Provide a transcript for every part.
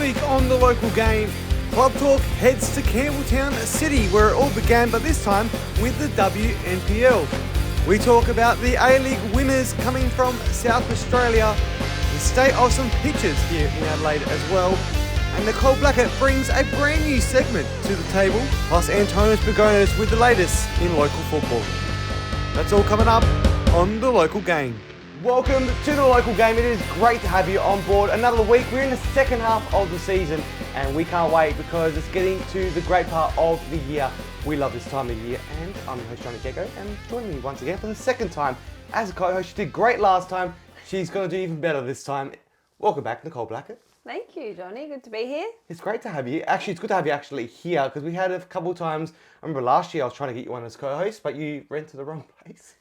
week on The Local Game, Club Talk heads to Campbell Town City where it all began, but this time with the WNPL. We talk about the A-League winners coming from South Australia, the state of some pitches here in Adelaide as well, and Nicole Blackett brings a brand new segment to the table, plus Antonis Begonis with the latest in local football. That's all coming up on The Local Game. Welcome to The Local Game. It is great to have you on board another week. We're in the second half of the season and we can't wait because it's getting to the great part of the year. We love this time of year, and I'm your host, Johnny Keko, and joining me once again for the second time as a co-host. She did great last time. She's going to do even better this time. Welcome back, Nicole Blackett. Thank you, Johnny. Good to be here. It's great to have you. Actually, it's good to have you here because we had a couple of times. I remember last year I was trying to get you on as co-host, but you went to the wrong place.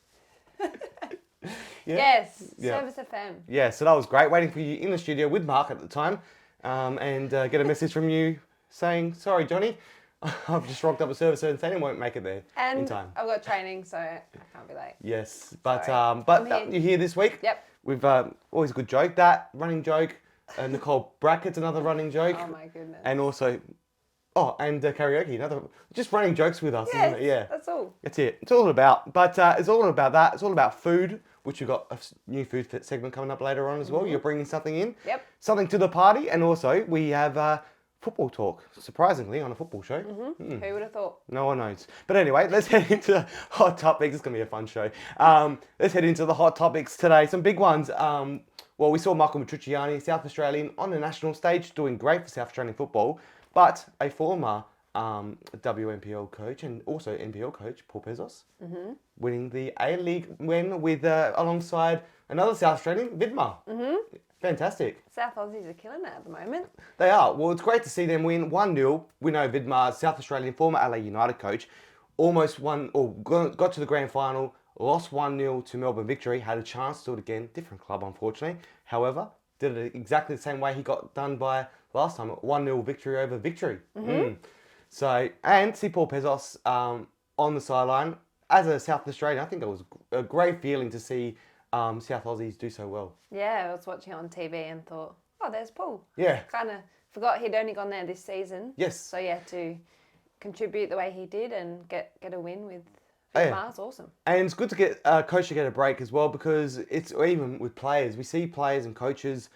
Yeah. Yes, yeah. Service FM. Yeah, so that was great. Waiting for you in the studio with Mark at the time, and get a message from you saying, "Sorry, Johnny, I've just rocked up a Service FM and won't make it there in time." I've got training, so I can't be late. Yes, but here. you're here this week. Yep. We've always a good joke. That running joke. Nicole Brackett's another running joke. Oh my goodness. And also, karaoke. Another just running jokes with us. Yes, isn't it? Yeah. that's all. That's it. It's all about. But it's all about that. It's all about food, which we've got a new food segment coming up later on as well. You're bringing something in. Yep. Something to the party. And also, we have football talk, surprisingly, on a football show. Who would have thought? No one knows. But anyway, let's head into hot topics. It's going to be a fun show. Let's head into the hot topics today. Some big ones. We saw Michael Matriciani, South Australian, on the national stage, doing great for South Australian football. But a former WNPL coach and also NPL coach, Paul Pezos, winning the A-League win with alongside another South Australian, Vidmar. Fantastic. South Aussies are killing it at the moment. They are. Well, it's great to see them win 1-0. We know Vidmar's South Australian former Adelaide United coach almost won, or got to the grand final, lost 1-0 to Melbourne Victory, had a chance to do it again, different club unfortunately. However, did it exactly the same way he got done by last time, 1-0 victory over Victory. So, and see Paul Pezos on the sideline. As a South Australian, I think it was a great feeling to see South Aussies do so well. Yeah, I was watching it on TV and thought, oh, there's Paul. Yeah. Kind of forgot he'd only gone there this season. Yes. So yeah, to contribute the way he did and get a win with Mars, awesome. And it's good to get a coach to get a break as well, because it's even with players. We see players and coaches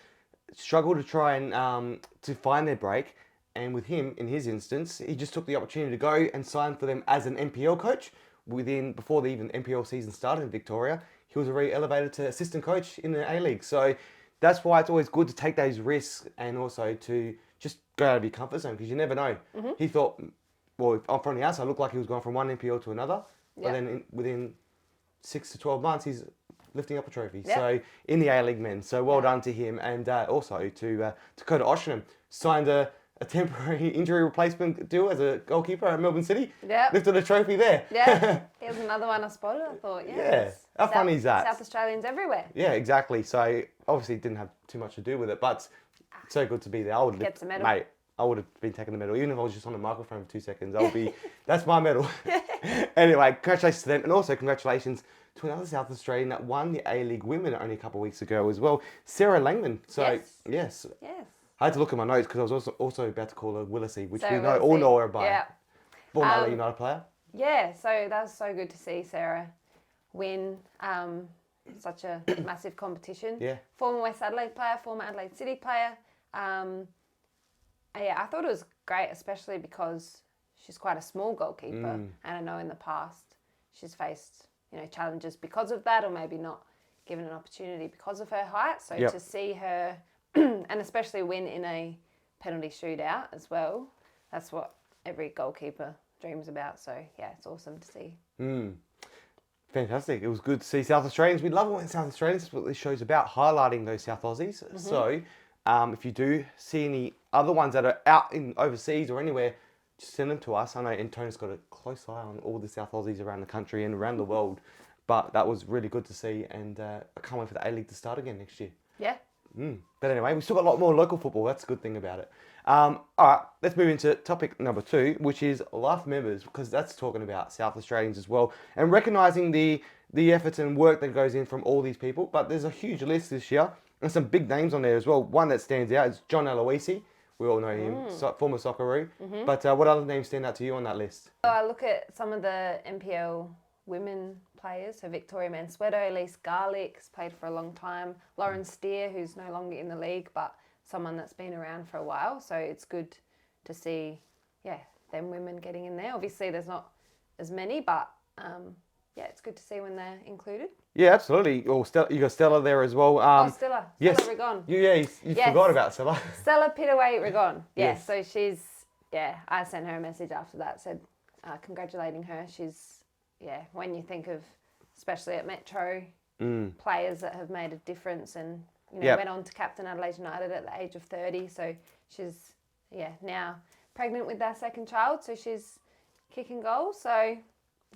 struggle to try and to find their break. And with him, in his instance, he just took the opportunity to go and sign for them as an NPL coach. Before the even NPL season started in Victoria, he was already elevated to assistant coach in the A-League. So that's why it's always good to take those risks and also to just go out of your comfort zone, because you never know. He thought, well, from the outside, it looked like he was going from one NPL to another. But then within 6 to 12 months, he's lifting up a trophy. Yep. So in the A-League men. So well done to him. And also to Dakota Oshram, signed a temporary injury replacement deal as a goalkeeper at Melbourne City. Yep. Lifted a trophy there. Yeah, here's another one I spotted. I thought, Yeah. How funny is that? South Australians everywhere. Yeah, exactly. So obviously didn't have too much to do with it, but so good to be there. Gets a medal. Mate, I would have been taking the medal. Even if I was just on the microphone for 2 seconds, that's my medal. Anyway, congratulations to them. And also congratulations to another South Australian that won the A-League Women only a couple of weeks ago as well, Sarah Langman. So, yes. I had to look at my notes because I was also about to call her Willisey, which we all know her by. Yeah. Former Adelaide United player. Yeah, so that was so good to see Sarah win such a massive competition. Yeah. Former West Adelaide player, former Adelaide City player. I thought it was great, especially because she's quite a small goalkeeper, and I know in the past she's faced challenges because of that, or maybe not given an opportunity because of her height. So to see her, and especially win in a penalty shootout as well, that's what every goalkeeper dreams about. So yeah, it's awesome to see. Fantastic. It was good to see South Australians. We love it when South Australians, that's what this show's about, highlighting those South Aussies. So if you do see any other ones that are out in overseas or anywhere, just send them to us. I know Antonis got a close eye on all the South Aussies around the country and around the world, but that was really good to see, and I can't wait for the A-League to start again next year. Yeah. But anyway, we've still got a lot more local football. That's a good thing about it. All right, let's move into topic number 2, which is life members, because that's talking about South Australians as well, and recognising the efforts and work that goes in from all these people. But there's a huge list this year, and some big names on there as well. One that stands out is John Aloisi, We all know him, former Socceroo. But what other names stand out to you on that list? So I look at some of the NPL women players. So Victoria Mansueto, Elise Garlick has played for a long time. Lauren Steer, who's no longer in the league, but someone that's been around for a while. So it's good to see, them women getting in there. Obviously, there's not as many, but it's good to see when they're included. Yeah, absolutely. Well, you got Stella there as well. Stella. Yes. Stella Rigon. You forgot about Stella. Stella Pitaway Rigon. Yeah, Yes. so she's, I sent her a message after that, said congratulating her. She's, when you think of, especially at Metro, players that have made a difference and, went on to captain Adelaide United at the age of 30. So she's, now pregnant with their second child. So she's kicking goals. So,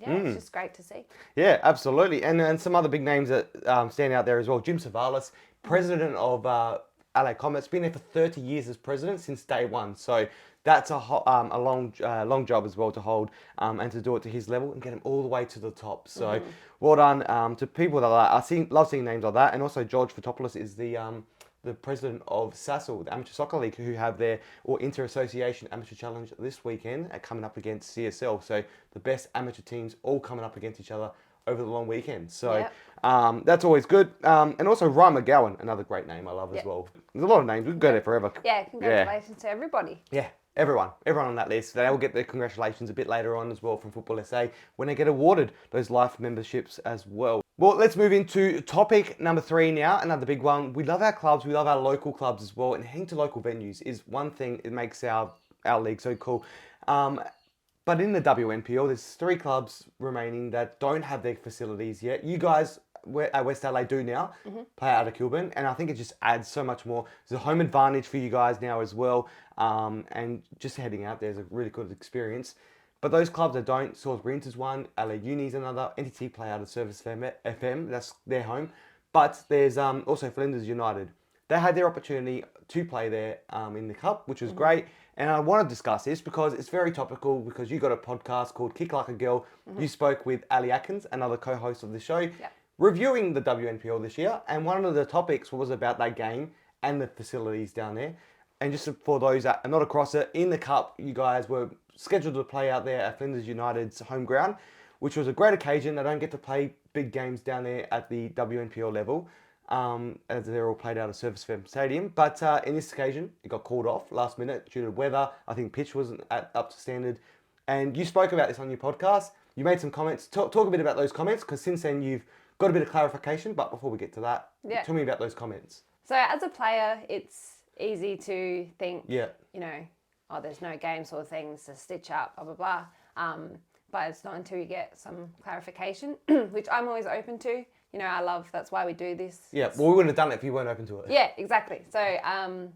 it's just great to see. Yeah, absolutely. And some other big names that stand out there as well. Jim Savalas, president of LA Comets, been there for 30 years as president since day one. So that's a long job as well to hold and to do it to his level and get him all the way to the top. So well done to people that love seeing names like that. And also George Fotopoulos is the president of SASL, the Amateur Soccer League, who have their Inter-Association Amateur Challenge this weekend coming up against CSL. So the best amateur teams all coming up against each other over the long weekend. So that's always good. And also Ryan McGowan, another great name I love as well. There's a lot of names. We can go there forever. Yeah, congratulations to everybody. Yeah. Everyone on that list. They will get their congratulations a bit later on as well from Football SA when they get awarded those life memberships as well. Well, let's move into topic number 3 now, another big one. We love our clubs, we love our local clubs as well, and heading to local venues is one thing that makes our league so cool. But in the WNPL, there's 3 clubs remaining that don't have their facilities yet. You guys at West Adelaide do now, play out of Kilburn, and I think it just adds so much more. There's a home advantage for you guys now as well, and just heading out there's a really good experience. But those clubs that don't, Salisbury Inter is one, LA Uni's another, NTT play out of Service FM, that's their home. But there's also Flinders United. They had their opportunity to play there in the Cup, which was great. And I want to discuss this because it's very topical because you got a podcast called Kick Like a Girl. You spoke with Ali Atkins, another co-host of the show, reviewing the WNPL this year. And one of the topics was about that game and the facilities down there. And just for those that are not across it, in the Cup, you guys were scheduled to play out there at Flinders United's home ground, which was a great occasion. They don't get to play big games down there at the WNPL level, as they're all played out of Service FM Stadium. But in this occasion, it got called off last minute due to weather. I think pitch wasn't up to standard. And you spoke about this on your podcast. You made some comments. Talk a bit about those comments, because since then you've got a bit of clarification. But before we get to that, tell me about those comments. So as a player, it's easy to think, there's no game sort of things to stitch up, blah, blah, blah. But it's not until you get some clarification, which I'm always open to. That's why we do this. Yeah, well, we wouldn't have done it if you weren't open to it. Yeah, exactly. So,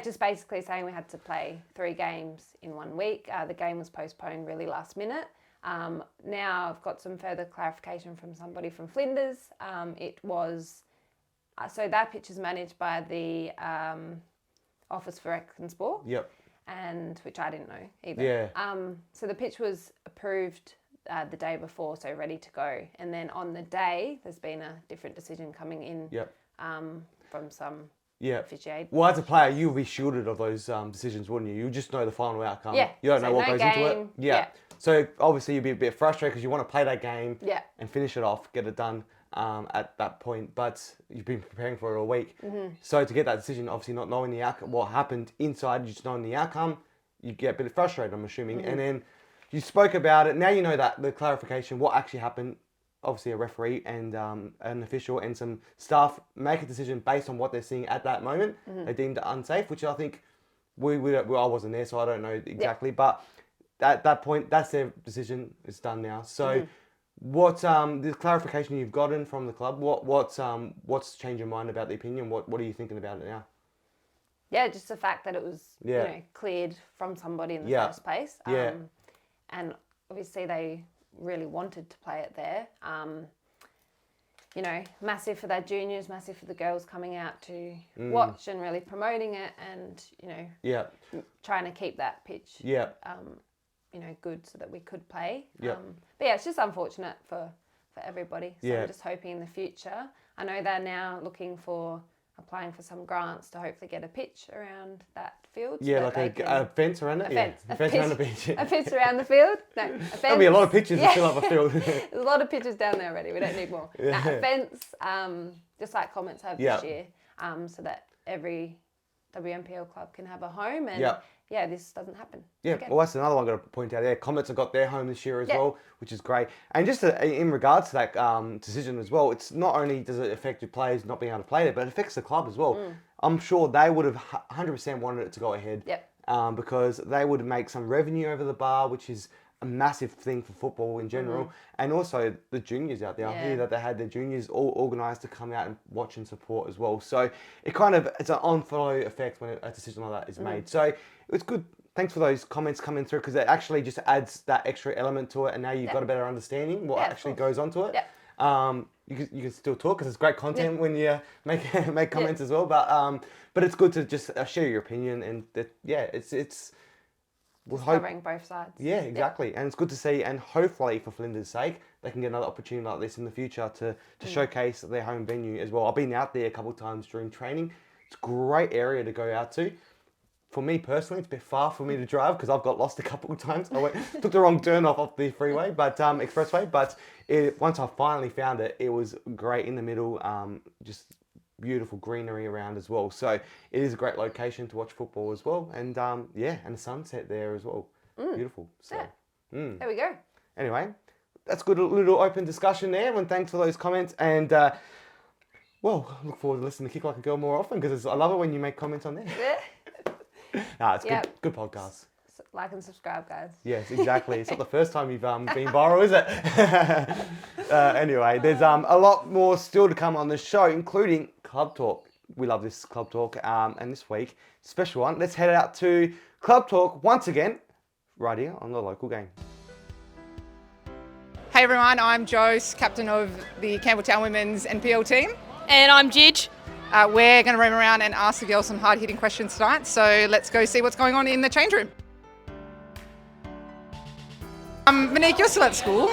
just basically saying we had to play 3 games in 1 week. The game was postponed really last minute. Now I've got some further clarification from somebody from Flinders. It was... So that pitch is managed by the Office for Rec and Sport. Yep. And which I didn't know either. Yeah. So the pitch was approved the day before, so ready to go. And then on the day, there's been a different decision coming in from some officiate. Well, as a player, you'll be shielded of those decisions, wouldn't you? You'll just know the final outcome. Yeah. You don't know what no goes game. into it. Yeah. So obviously you'll be a bit frustrated because you want to play that game and finish it off, get it done. At that point, but you've been preparing for it all week. So to get that decision, obviously not knowing the outcome, what happened inside, just knowing the outcome, you get a bit frustrated, I'm assuming. And then you spoke about it. Now you know that the clarification, what actually happened. Obviously, a referee and an official and some staff make a decision based on what they're seeing at that moment. They deemed it unsafe, which I think I wasn't there, so I don't know exactly. But at that point, that's their decision. It's done now. So. What the clarification you've gotten from the club? What's changed your mind about the opinion? What are you thinking about it now? Yeah, just the fact that it was cleared from somebody in the first place. And obviously they really wanted to play it there. Massive for their juniors, massive for the girls coming out to watch and really promoting it, and trying to keep that pitch. Good so that we could play. But it's just unfortunate for everybody. So I'm just hoping in the future. I know they're now looking for applying for some grants to hopefully get a pitch around that field. So Yeah, that like they a fence around it? a fence. A fence around the beach. A fence around the field? No, a fence. There'll be a lot of pitches to fill up a field. There's a lot of pitches down there already. We don't need more. Yeah. A fence, just like Comets have Yeah. this year, so that every WNPL club can have a home. And Yeah. this doesn't happen. Yeah, again. well, that's another one I've got to point out there. Comets have got their home this year as Yeah. well, which is great. And just in regards to that decision as well, it's not only does it affect your players not being able to play there, but it affects the club as well. I'm sure they would have 100% wanted it to go ahead because they would make some revenue over the bar, which is a massive thing for football in general. And also the juniors out there. I hear that they had their juniors all organised to come out and watch and support as well. So it's an on-flow effect when a decision like that is made. So it's good. Thanks for those comments coming through because it actually just adds that extra element to it, and now you've got a better understanding what actually goes onto it. You can still talk because it's great content when you make comments as well. But it's good to just share your opinion, and it's we'll covering both sides. Yeah, exactly, and it's good to see, and hopefully for Flinders' sake, they can get another opportunity like this in the future to showcase their home venue as well. I've been out there a couple of times during training. It's a great area to go out to. For me personally, it's a bit far for me to drive because I've got lost a couple of times. Took the wrong turn off the freeway, but expressway. But once I finally found it, it was great in the middle. Just beautiful greenery around as well. So it is a great location to watch football as well. And and the sunset there as well. Beautiful. So there we go. Anyway, that's good little open discussion there. And thanks for those comments. And well, I look forward to listening to Kick Like a Girl more often because I love it when you make comments on there. It's good podcast. Like and subscribe, guys. Yes, exactly. It's not the first time you've been viral, is it? Anyway, there's a lot more still to come on the show, including Club Talk. We love this Club Talk. And this week, special one. Let's head out to Club Talk once again, right here on the local game. Hey everyone, I'm Jos, captain of the Campbell Town women's NPL team. And I'm Gij. We're going to roam around and ask the girls some hard-hitting questions tonight, so let's go see what's going on in the change room. Monique, you're still at school.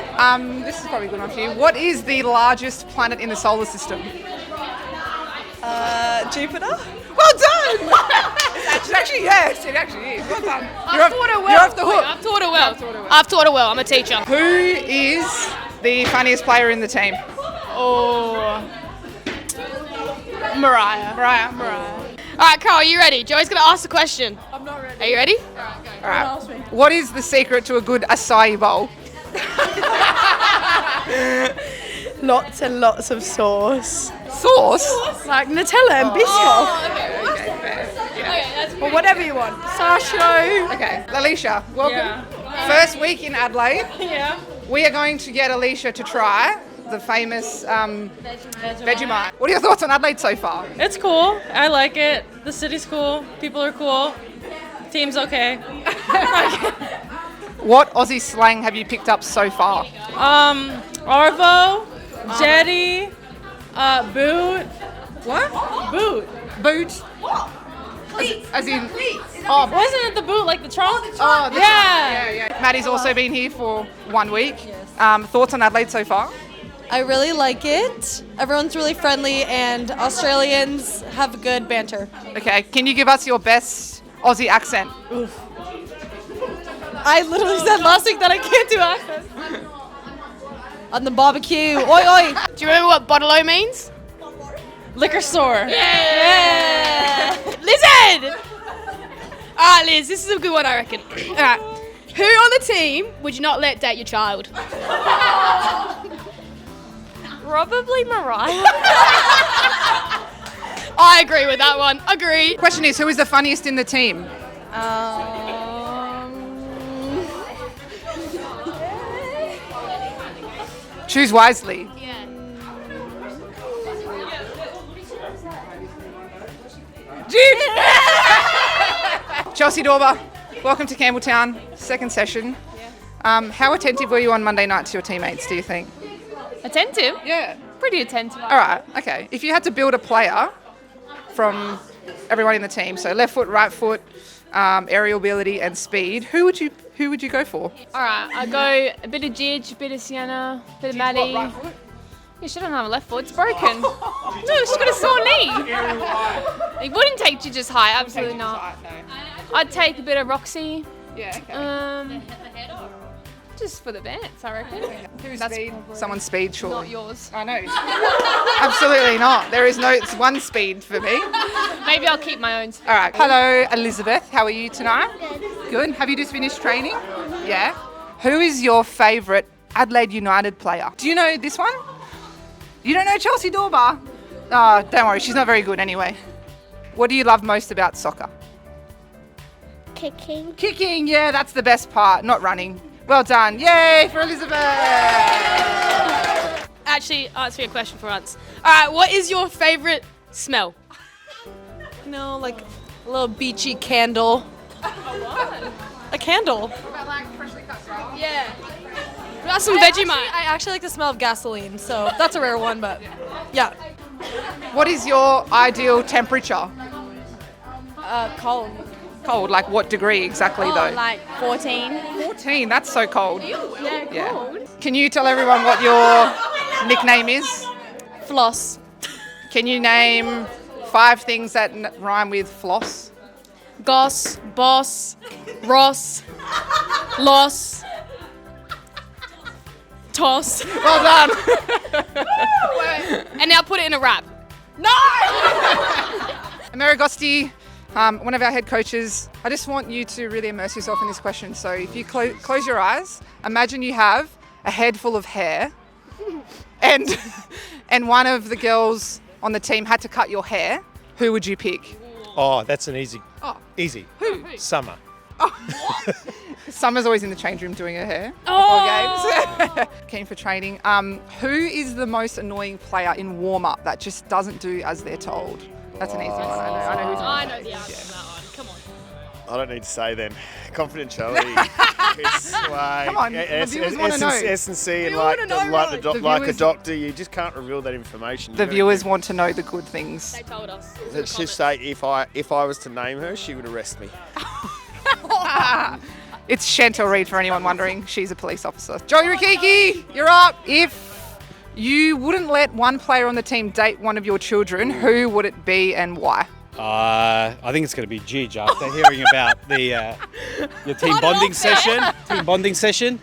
This is probably a good one for you. What is the largest planet in the solar system? Jupiter? Well done! Yes, it actually is. Well done. I've taught her well. You're off the hook. I've taught her well. I've taught her well. I'm a teacher. Who is the funniest player in the team? Oh, Mariah. Mariah. All right, Carl, are you ready? Joey's going to ask the question. I'm not ready. Are you ready? All right. What is the secret to a good acai bowl? Lots and lots of sauce. Sauce? Like Nutella and Biscoff. Okay, fair. that's Or whatever you want. Sasho. Okay, Alicia, welcome. First week in Adelaide. Yeah. We are going to get Alicia to try the famous Vegemite. What are your thoughts on Adelaide so far? It's cool. I like it. The city's cool. People are cool. Team's okay. What Aussie slang have you picked up so far? Arvo, jetty, boot. What? Boot. Boot. As in, Wasn't it the boot, like the trunk? oh, this Yeah. one. Maddie's also been here for 1 week. Thoughts on Adelaide so far? I really like it. Everyone's really friendly and Australians have good banter. Okay, can you give us your best Aussie accent? I literally said last week that I can't do accents. On the barbecue. Oi, oi. Do you remember what bottle-o means? Liquor store. Yeah. Lizard! All right, Liz, this is a good one, I reckon. All right. Who on the team would you not let date your child? Probably Mariah. I agree with that one. Agree. Question is, who is the funniest in the team? Choose wisely. Yeah. Chelsea Dorber, welcome to Campbell Town, second session. How attentive were you on Monday night to your teammates, do you think? Attentive? Yeah. Pretty attentive. All right, okay. If you had to build a player from everyone in the team, so left foot, right foot, aerial ability and speed, who would you go for? All right, I'll go a bit of Gij, a bit of Sienna, a bit of Maddie. Right foot? You shouldn't have a left foot. It's broken. No, she's got a sore knee. It wouldn't take Gigi's height. Absolutely not. I'd take a bit of Roxy. Yeah. Okay. Just for the dance, I reckon. Who's speed? Someone's speed, surely. Not yours. I know. Absolutely not. There is no. It's one speed for me. Maybe I'll keep my own. All right. Hello, Elizabeth. How are you tonight? Good. Have you just finished training? Yeah. Who is your favourite Adelaide United player? Do you know this one? You don't know Chelsea Dorbar? Oh, don't worry. She's not very good anyway. What do you love most about soccer? Kicking. Kicking. Yeah, that's the best part. Not running. Well done. Yay for Elizabeth. Actually, answer your question for once. All right, what is your favourite smell? No, like a little beachy candle. A candle. What about like freshly cut straw? Yeah. What about some Vegemite? I actually like the smell of gasoline, so that's a rare one, but yeah. What is your ideal temperature? Cold. Cold, like what degree exactly though? Like 14. 14, that's so cold. Yeah, cold. Can you tell everyone what your nickname is? Floss. Can you name 5 things that rhyme with floss? Goss, boss, Ross, loss, toss. Well done. And now put it in a wrap. Marigosti, one of our head coaches, I just want you to really immerse yourself in this question. So if you close your eyes, imagine you have a head full of hair and one of the girls on the team had to cut your hair. Who would you pick? Oh, that's an easy. Oh. Easy. Who? Summer. Summer's always in the change room doing her hair Oh. before games. Keen for training. Who is the most annoying player in warm-up that just doesn't do as they're told? That's an easy one. I know who's I know the answer to that one. Come on. I don't need to say then. Confidentiality. It's like Come on, the viewers wanna know. S&C and We like, wanna know, like, right? the The like a viewers- doctor, you just can't reveal that information. The viewers want to know the good things. They told us. Let's just say if I was to name her, she would arrest me. It's Chantal Reid for anyone wondering. She's a police officer. Joey Rikiki, you're up. If you wouldn't let one player on the team date one of your children, who would it be and why? I think it's going to be Gigi after hearing about your team bonding session. Team bonding session.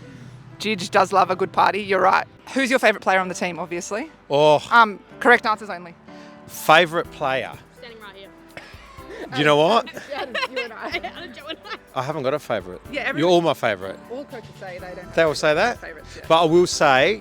Gigi does love a good party. You're right. Who's your favourite player on the team, obviously? Oh, Correct answers only. favourite player. Standing right here. Do you know what? You and I. I haven't got a favourite. Yeah, You're all my favourite. All coaches say they don't. They will say that. Favourites, yeah. But I will say,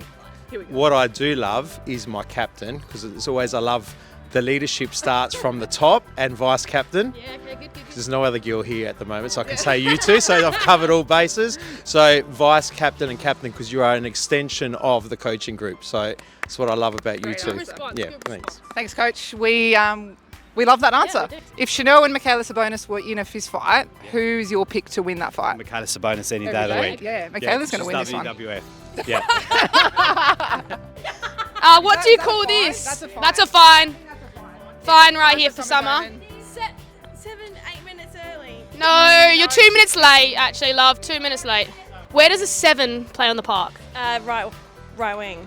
Here we go. what I do love is my captain, because it's always I love the leadership starts from the top and vice captain. Yeah, okay, good. There's no other girl here at the moment, so I can say you two. So I've covered all bases. So vice captain and captain, because you are an extension of the coaching group. So that's what I love about you two. response, Yeah, good thanks. Thanks, Coach. We love that answer. we do. If Chanel and Michaela Sabonis were in a fist fight, who's your pick to win that fight? Michaela Sabonis any day Every of the day? week. Yeah, Michaela's going to win this one. WWF. Yeah. What do you call fine. this? That's a fine. That's a fine. Fine right here for summer. 7-8 minutes early. No, you're 2 minutes late, actually, love. 2 minutes late. Where does a 7 play on the park? Right wing.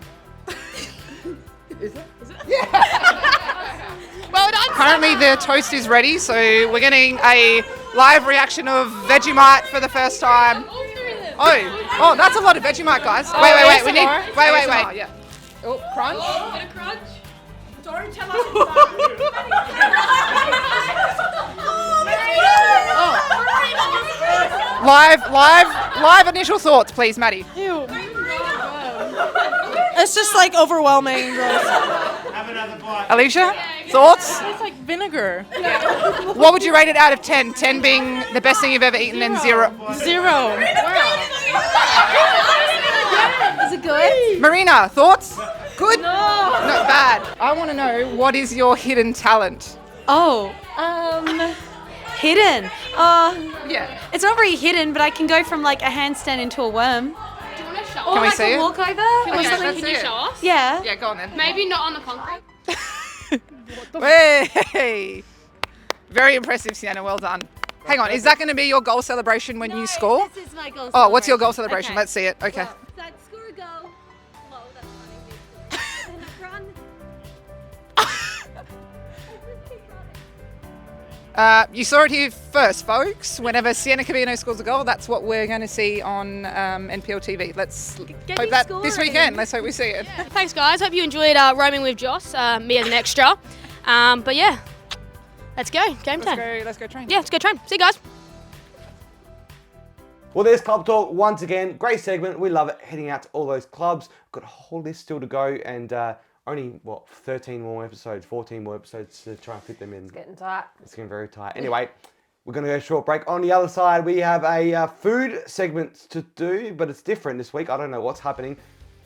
Well done. Currently, the toast is ready, so we're getting a live reaction of Vegemite for the first time. Oh, that's a lot of Vegemite, guys. Wait. We need. Wait. Yeah. Oh, crunch. Bit of crunch. Don't tell us. Live initial thoughts, please, Maddie. Ew. It's just like overwhelming. Gross. Alicia, thoughts? It's like vinegar. What would you rate it out of 10? 10 being the best thing you've ever eaten and 0. 0. Is it good? Marina, thoughts? Good? No. Not bad. I want to know, what is your hidden talent? Oh, hidden. Yeah. It's not very hidden, but I can go from like a handstand into a worm. Do you want to show Or Can we like see a it? walkover. Can or we something. can you show us? Yeah. Yeah, go on then. Maybe not on the concrete. Hey! Very impressive, Sienna. Well done. Hang on, is that going to be your goal celebration when you score? This is my goal. Oh, what's your goal celebration? Okay. Let's see it. Okay. So I'd score a goal. Whoa, that's funny. You saw it here first, folks. Whenever Sienna Cabino scores a goal, that's what we're going to see on NPL TV. Let's hope that this weekend. Let's hope we see it. Yeah. Thanks, guys. Hope you enjoyed roaming with Jos, me as an extra. But yeah, let's go. Game time. Let's go train. Yeah, let's go train. See you guys. Well, there's Club Talk once again. Great segment. We love it. Heading out to all those clubs. Got a whole list still to go, and only 13 more episodes, 14 more episodes to try and fit them in. It's getting tight. It's getting very tight. Anyway, we're going to go a short break. On the other side, we have a food segment to do, but it's different this week. I don't know what's happening.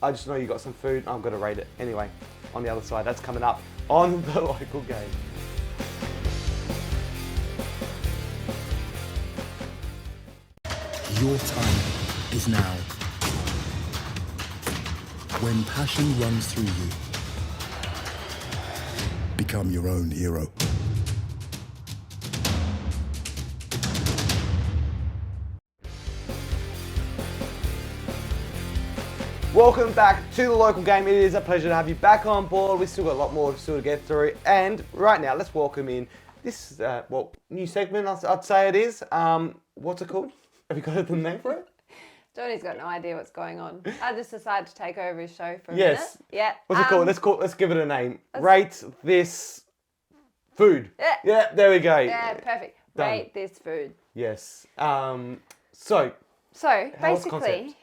I just know you got some food. I'm going to rate it. Anyway, on the other side, that's coming up on the local game. Your time is now. When passion runs through you, become your own hero. Welcome back to the local game. It is a pleasure to have you back on board. We've still got a lot more to get through. And right now, let's welcome in this new segment, I'd say it is. What's it called? Have you got a name for it? Johnny's got no idea what's going on. I just decided to take over his show for a Yes. minute. Yeah. What's it called? Let's give it a name. Rate this food. Yeah. Yeah, there we go. Yeah, perfect. Done. Rate this food. Yes. So So what's the basically, concept?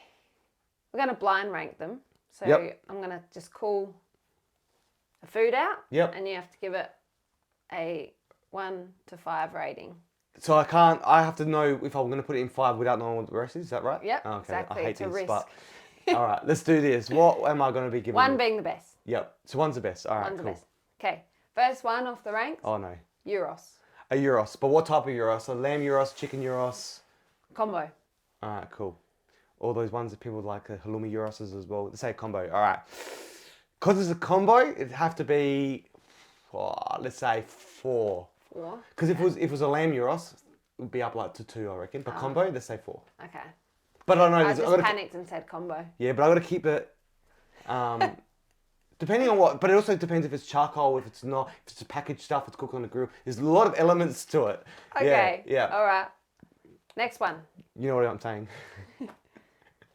we're going to blind rank them. So Yep. I'm going to just call a food out. Yep. And you have to give it a 1 to 5 rating. So I have to know if I'm going to put it in 5 without knowing what the rest is that right? Yep, Okay. exactly. I hate It's a this, risk. but all right, let's do this. What am I going to be giving? 1 being the best. Yep. So 1's the best. All right, One's cool. the best. Okay. First one off the ranks. Oh no. Gyros. A gyros. But what type of gyros? A lamb gyros, chicken gyros? Combo. All right, cool. All those ones that people like halloumi gyroses as well. Let's say combo. All right. Because it's a combo, it'd have to be, let's say 4. 4. Because if it was a lamb gyros, it would be up like to 2, I reckon. But combo, let's say 4. Okay. But I know I just panicked and said combo. Yeah, but I got to keep it. Depending on what, but it also depends if it's charcoal, if it's not, if it's a packaged stuff, it's cooked on the grill. There's a lot of elements to it. Okay. Yeah. All right. Next one. You know what I'm saying?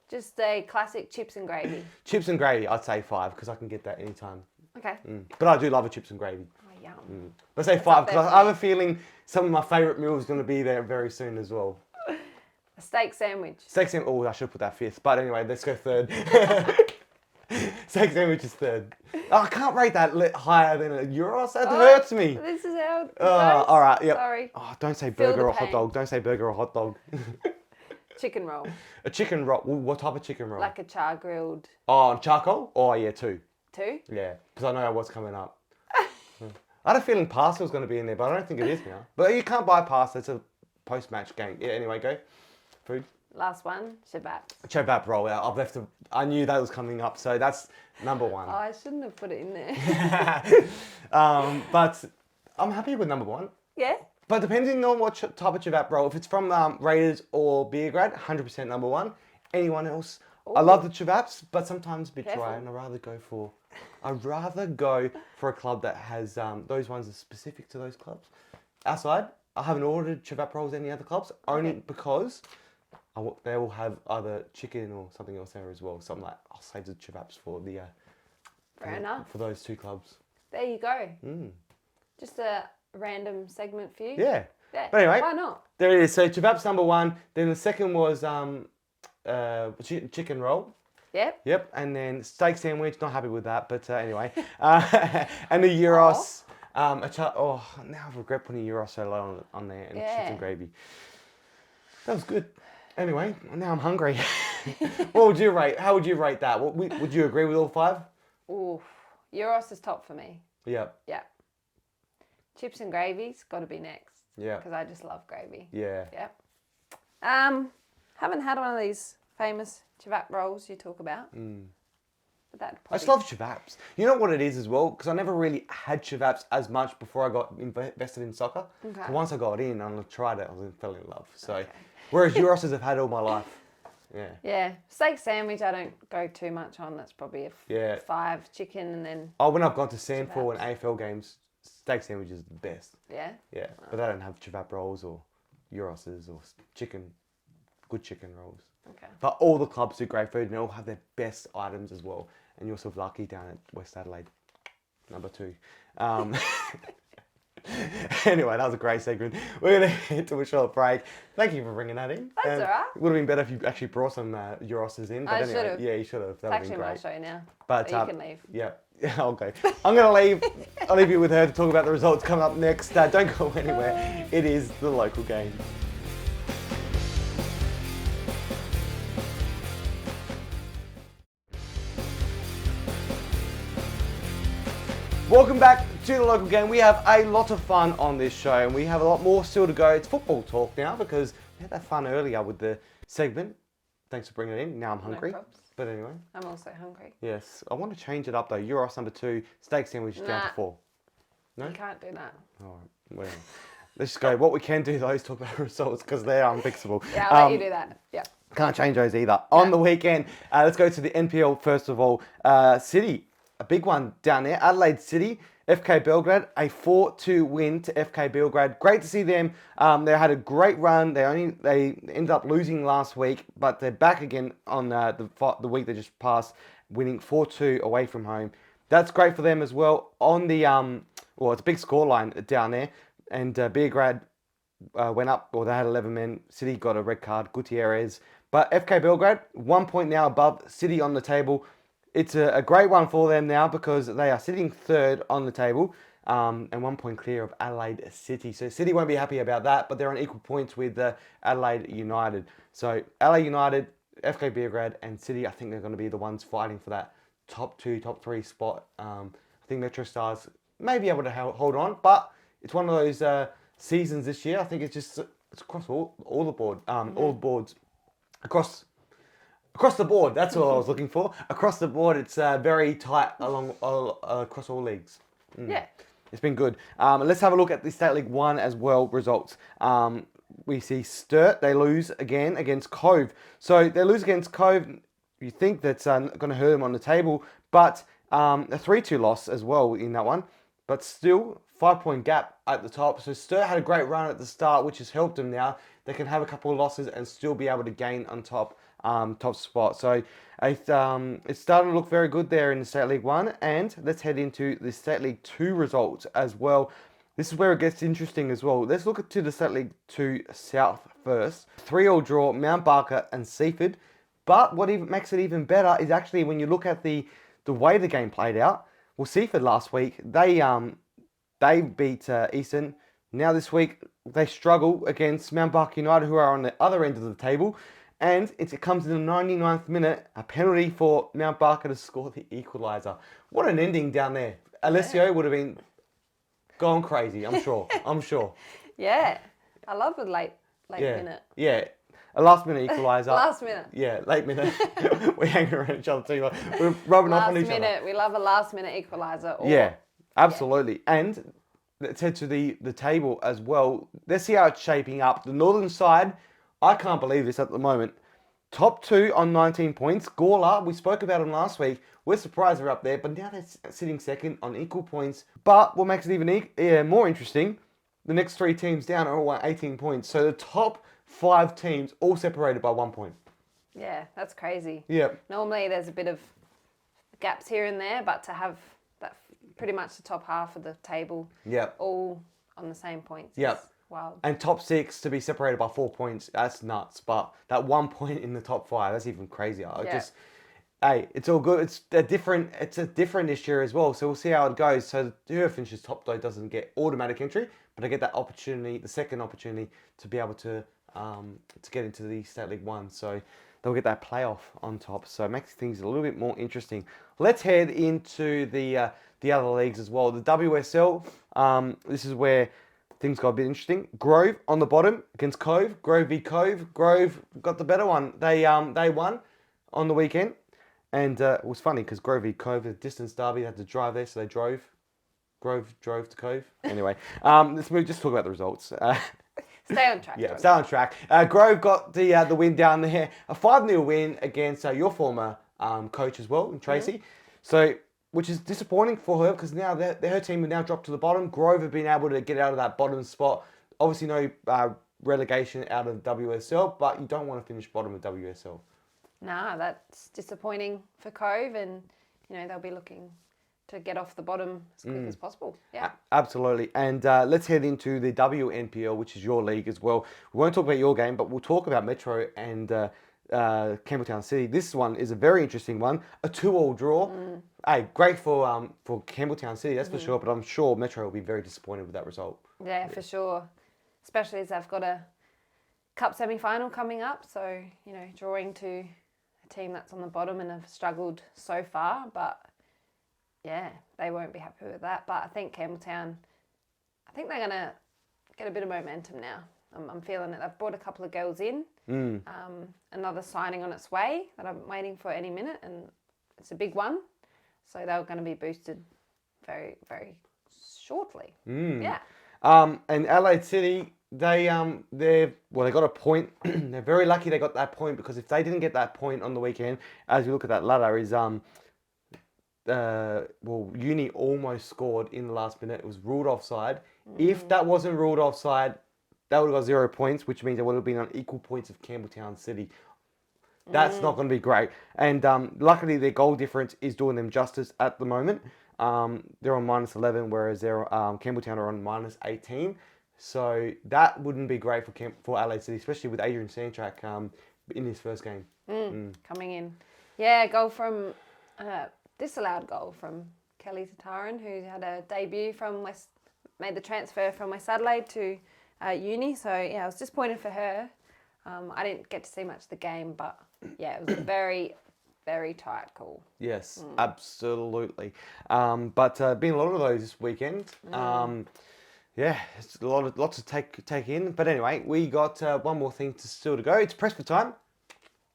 Just a classic chips and gravy. Chips and gravy, I'd say 5 because I can get that anytime. Okay. But I do love a chips and gravy. Oh, yum. Let's say That's 5 up there because for I have me. a feeling some of my favourite meals are going to be there very soon as well. A steak sandwich. Steak sandwich, oh, I should put that 5th. But anyway, let's go 3rd. Steak sandwich is 3rd. Oh, I can't rate that higher than a gyros. That hurts me. This is how it goes. All right, yep. Sorry. Oh, don't say Feel burger the or hot pain. dog. Don't say burger or hot dog. Chicken roll. A chicken roll. What type of chicken roll? Like a char grilled. Oh, charcoal? Oh, yeah, 2. 2? Yeah, because I know what's coming up. I had a feeling pasta was going to be in there, but I don't think it is now. But you can't buy pasta. It's a post-match game. Yeah, anyway, go. Food. Last one, shabab. Chobab roll. I've left. I knew that was coming up, so that's number 1. Oh, I shouldn't have put it in there. But I'm happy with number 1. Yeah? But depending on what type of chobab roll, if it's from Raiders or Beergrad, 100% number 1. Anyone else? I love the chobabs, but sometimes a bit dry, and I'd rather go for a club that has those ones are specific to those clubs. Outside, I haven't ordered chobab rolls at any other clubs, only because they will have either chicken or something else there as well. So I'm like, I'll save the chobabs for the Fair enough. for those 2 clubs. There you go. Just a random segment for you. Yeah. Yeah. But anyway, Why not? there it is. So chobab's number 1. Then the second was chicken roll. Yep. Yep. And then steak sandwich. Not happy with that, but anyway. And the gyros. Now I regret putting gyros so low on there and chicken gravy. That was good. Anyway, now I'm hungry. What would you rate? How would you rate that? Would you agree with all 5? Ooh, gyros is top for me. Yep. Yeah. Chips and gravy's got to be next. Yeah. Because I just love gravy. Yeah. Yep. Haven't had one of these famous chobab rolls you talk about. But that I just love chobabs. You know what it is as well? Because I never really had chobabs as much before I got invested in soccer. Okay. So once I got in and I tried it, I fell in love. So, whereas gyros I've had all my life. Yeah. Yeah, steak sandwich I don't go too much on. That's probably a 5 chicken and then... Oh, when I've gone to Sandford and AFL games, steak sandwich is the best. Yeah? Yeah, but they don't have chivap rolls or Euroses or good chicken rolls. Okay. But all the clubs do great food and they all have their best items as well. And you're sort of lucky down at West Adelaide, number 2. Anyway, that was a great segment. We're going to head to a short break. Thank you for bringing that in. That's all right. It would have been better if you actually brought some Euroses in. But I anyway, should have. yeah, you should have. That would have It's been actually great. my show now. But you can leave. Yeah, I'll go. I'm going to leave. I'll leave you with her to talk about the results coming up next. Don't go anywhere. It is the local game. Welcome back to the local game. We have a lot of fun on this show and we have a lot more still to go. It's football talk now because we had that fun earlier with the segment. Thanks for bringing it in. Now I'm hungry. No props. But anyway. I'm also hungry. Yes. I want to change it up though. Euros number 2, steak sandwich down to 4. No? You can't do that. All right. Well, let's just go. What we can do though is talk about results because they're unfixable. Yeah, I'll let you do that. Yeah. Can't change those either. On the weekend, let's go to the NPL first of all. City. A big one down there, Adelaide City, FK Belgrade, a 4-2 win to FK Belgrade. Great to see them. They had a great run. They ended up losing last week, but they're back again on the week that just passed, winning 4-2 away from home. That's great for them as well. On the it's a big scoreline down there, and Belgrade went up, or they had 11 men. City got a red card, Gutierrez. But FK Belgrade, 1 point now above City on the table. It's a great one for them now because they are sitting 3rd on the table and 1 point clear of Adelaide City. So City won't be happy about that, but they're on equal points with Adelaide United. So Adelaide United, FK Belgrade and City, I think they're going to be the ones fighting for that top 2, top 3 spot. I think Metro Stars may be able to hold on, but it's one of those seasons this year. I think it's across all the board, all boards, across the board. That's what I was looking for. Across the board, it's very tight across all leagues. Yeah. It's been good. Let's have a look at the State League 1 as well results. We see Sturt, they lose again against Cove. So they lose against Cove. You think that's going to hurt them on the table, but a 3-2 loss as well in that one. But still, 5-point gap at the top. So Sturt had a great run at the start, which has helped them now. They can have a couple of losses and still be able to gain on top spot. So it's starting to look very good there in the State League 1. And let's head into the State League 2 results as well. This is where it gets interesting as well. Let's look to the State League 2 South first. 3-3 draw, Mount Barker and Seaford. But what even makes it even better is actually when you look at the way the game played out. Well, Seaford last week, they beat Eastern. Now this week, they struggle against Mount Barker United, who are on the other end of the table. And it comes in the 99th minute, a penalty for Mount Barker to score the equaliser. What an ending down there. Alessio would have been gone crazy, I'm sure. I'm sure. Yeah. I love the late minute. Yeah. A last minute equaliser. Last minute. Yeah, late minute. We're hanging around each other too much. We're rubbing off on each other. Last minute. We love a last minute equaliser. Yeah, absolutely. Yeah. And let's head to the table as well. Let's see how it's shaping up. The northern side, I can't believe this at the moment. Top 2 on 19 points. Gawler, we spoke about them last week. We're surprised they're up there, but now they're sitting second on equal points. But what makes it even more interesting, the next 3 teams down are all at 18 points. So the top 5 teams all separated by 1 point. Yeah, that's crazy. Yeah. Normally there's a bit of gaps here and there, but to have that pretty much the top half of the table all on the same points. Yep. Wow. And top 6 to be separated by 4 points, that's nuts. But that 1 point in the top 5, that's even crazier. It's all good. It's a different this year as well. So we'll see how it goes. So whoever finishes top though doesn't get automatic entry, but they get that opportunity, the second opportunity to be able to get into the State League 1. So they'll get that playoff on top. So it makes things a little bit more interesting. Let's head into the other leagues as well. The WSL, this is where things got a bit interesting. Grove on the bottom against Cove. Grove v Cove. Grove got the better one. They won on the weekend. And it was funny because Grove v Cove, a distance derby, they had to drive there, so they drove. Grove drove to Cove. Anyway, let's just talk about the results. Stay on track. Yeah, stay on track. Grove got the win down there. A 5-0 win against your former coach as well, Tracy. So, which is disappointing for her because now her team have now dropped to the bottom. Grove have been able to get out of that bottom spot. Obviously, no relegation out of WSL, but you don't want to finish bottom of WSL. Nah, that's disappointing for Cove, and they'll be looking to get off the bottom as quick as possible. Yeah, absolutely. And let's head into the WNPL, which is your league as well. We won't talk about your game, but we'll talk about Metro and Campbell Town City. This one is a very interesting one, a 2-2 draw. Hey, great for Campbell Town City, that's for sure. But I'm sure Metro will be very disappointed with that result. Yeah, for sure. Especially as they've got a cup semi-final coming up, so drawing to a team that's on the bottom and have struggled so far, but yeah, they won't be happy with that. But I think Campbelltown, they're going to get a bit of momentum now. I'm feeling it. They've brought a couple of girls in, another signing on its way that I'm waiting for any minute, and it's a big one, so they're going to be boosted very, very shortly. Yeah. And Adelaide City, they got a point. They're very lucky they got that point, because if they didn't get that point on the weekend, as you look at that ladder, is Uni almost scored in the last minute. It was ruled offside. If that wasn't ruled offside, they would have got 0 points, which means they would have been on equal points of Campbelltown City. That's not going to be great. And luckily, their goal difference is doing them justice at the moment. They're on -11, whereas Campbelltown are on -18. So that wouldn't be great for Adelaide City, especially with Adrian Sandtrack in his first game. Coming in. Yeah, disallowed goal from Kelly Tataran, who had a debut made the transfer from West Adelaide to Uni. So yeah, I was disappointed for her. I didn't get to see much of the game, but yeah, it was a very, very tight call. Yes, absolutely. But been a lot of those this weekend. Yeah, it's lots to take in. But anyway, we got one more thing still to go. It's press for time.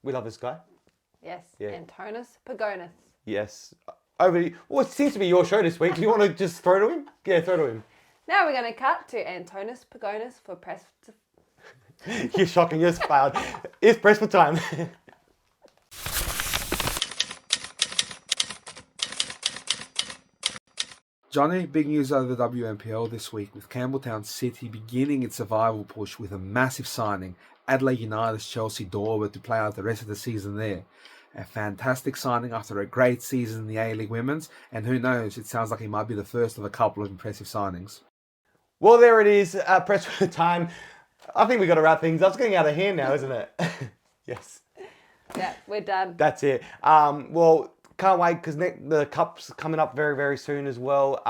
We love this guy. Yes, yeah. Antonis Pagonis. Yes. Over to you. Well, it seems to be your show this week. Do you want to just throw to him? Yeah, throw to him. Now we're going to cut to Antonis Pagonis for press. You're shocking. You're failed. It's press for time. Johnny, big news out of the WNPL this week, with Campbelltown City beginning its survival push with a massive signing. Adelaide United's Chelsea Dorber to play out the rest of the season there. A fantastic signing after a great season in the A-League Women's, and who knows, it sounds like he might be the first of a couple of impressive signings. Well, there it is, press for time. I think we've got to wrap things up. It's getting out of hand now, isn't it? Yes. Yeah, we're done. That's it. Well, can't wait, because the Cup's coming up very, very soon as well.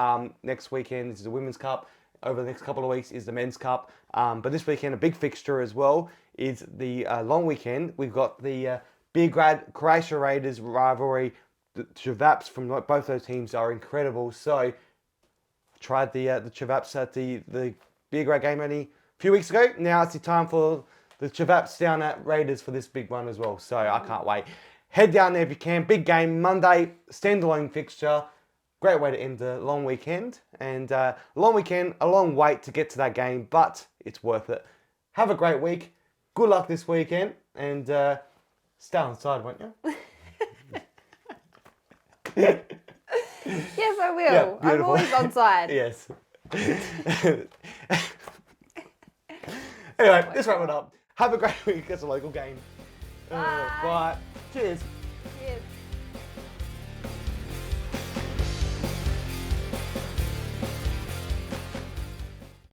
Next weekend is the Women's Cup. Over the next couple of weeks is the Men's Cup. But this weekend, a big fixture as well is the long weekend. We've got the Beograd Croatia Raiders rivalry. The Chavaps from both those teams are incredible. So, tried the Chavaps at the Beograd game only a few weeks ago. Now it's the time for the Chavaps down at Raiders for this big one as well. So, I can't wait. Head down there if you can. Big game Monday, standalone fixture. Great way to end the long weekend. And long weekend, a long wait to get to that game, but it's worth it. Have a great week. Good luck this weekend. And stay on side, won't you? Yes, I will. Yeah, I'm always on side. Yes. Anyway, let's wrap it up. Have a great week. It's a local game. Bye. Cheers.